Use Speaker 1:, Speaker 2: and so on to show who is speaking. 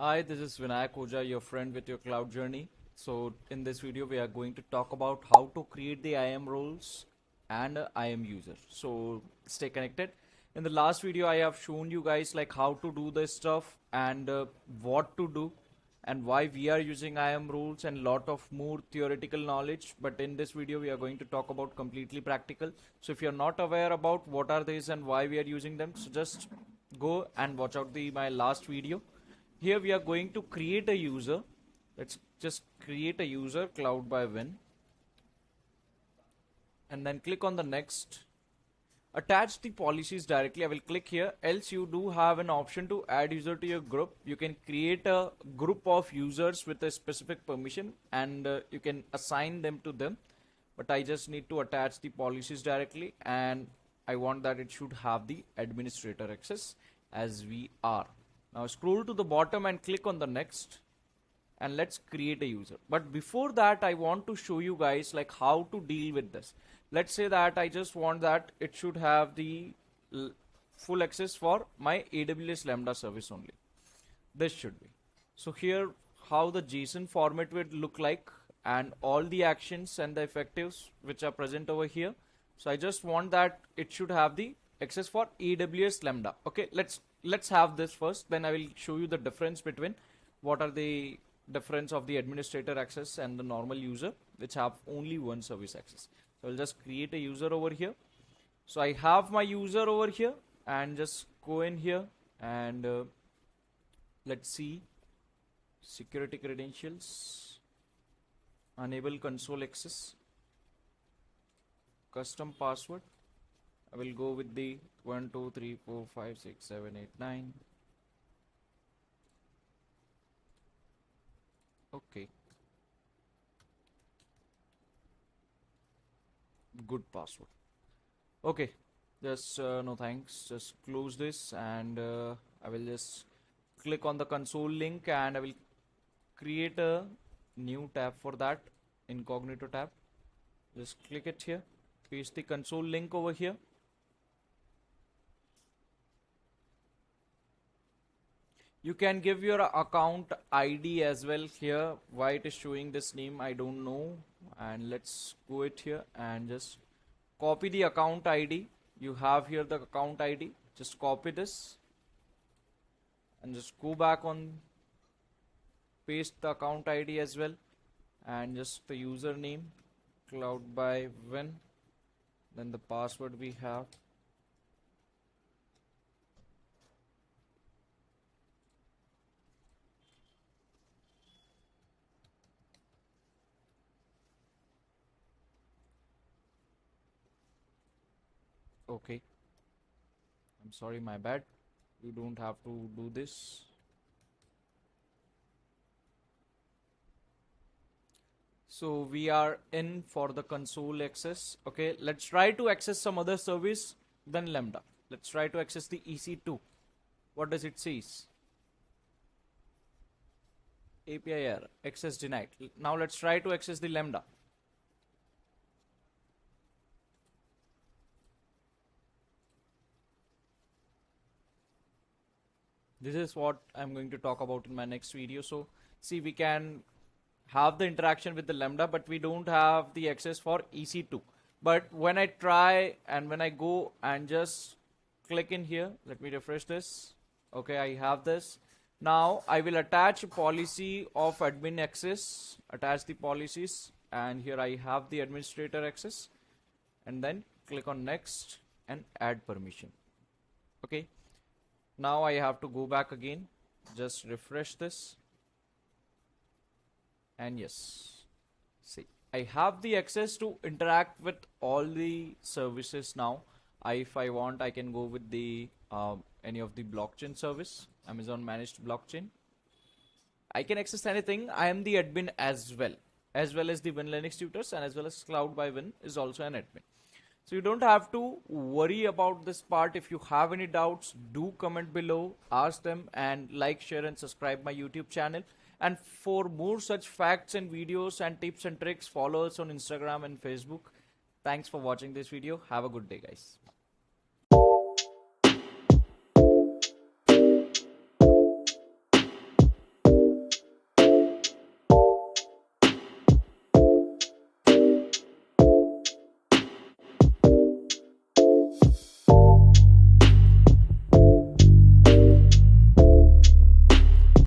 Speaker 1: Hi, this is Vinayak Oja, your friend with your cloud journey. So in this video, we are going to talk about how to create the IAM roles and IAM user. So stay connected. In the last video, I have shown you guys like how to do this stuff and what to do and why we are using IAM rules and lot of more theoretical knowledge. But in this video, we are going to talk about completely practical. So if you're not aware about what are these and why we are using them, so just go and watch out my last video. Here we are going to create a user. Let's just create a user, CloudbyVin, and then click on the next. Attach the policies directly. I will click here. Else you do have an option to add user to your group. You can create a group of users with a specific permission and you can assign them to them. But I just need to attach the policies directly, and I want that it should have the administrator access as we are. Now scroll to the bottom and click on the next, and let's create a user. But before that, I want to show you guys like how to deal with this. Let's say that I just want that it should have the full access for my AWS Lambda service only. This should be. So here how the JSON format would look like and all the actions and the effectives which are present over here. So I just want that it should have the access for AWS Lambda. Okay, let's have this first, then I will show you the difference between what are the difference of the administrator access and the normal user which have only one service access. So I'll just create a user over here. So I have my user over here and just go in here and let's see security credentials, enable console access, custom password. I will go with the 1 2 3 4 5 6 7 8 9. Okay, good password. Okay, just no thanks, just close this and I will just click on the console link and I will create a new tab for that, incognito tab. Just click it here, paste the console link over here. You can give your account ID as well here. Why it is showing this name, I don't know. And let's go it here and just copy the account ID. You have here the account ID. Just copy this and just go back on, paste the account ID as well, and just the username, CloudbyVin. Then the password we have. Okay, I'm sorry, my bad. You don't have to do this. So we are in for the console access. Okay, let's try to access some other service than Lambda. Let's try to access the EC2. What does it say? API error, access denied. Now let's try to access the Lambda. This is what I'm going to talk about in my next video. So see, we can have the interaction with the Lambda, but we don't have the access for EC2. But when I try and when I go and just click in here, let me refresh this. Okay, I have this. Now I will attach a policy of admin access, attach the policies, and here I have the administrator access, and then click on next and add permission. Okay, now I have to go back again, just refresh this, and yes, see, I have the access to interact with all the services now. If I want, I can go with the any of the blockchain service, Amazon managed blockchain. I can access anything. I am the admin as well as the Win Linux tutors, and as well as CloudbyVin is also an admin. So you don't have to worry about this part. If you have any doubts, do comment below, ask them, and like, share and subscribe my YouTube channel. And for more such facts and videos and tips and tricks, follow us on Instagram and Facebook. Thanks for watching this video. Have a good day, guys.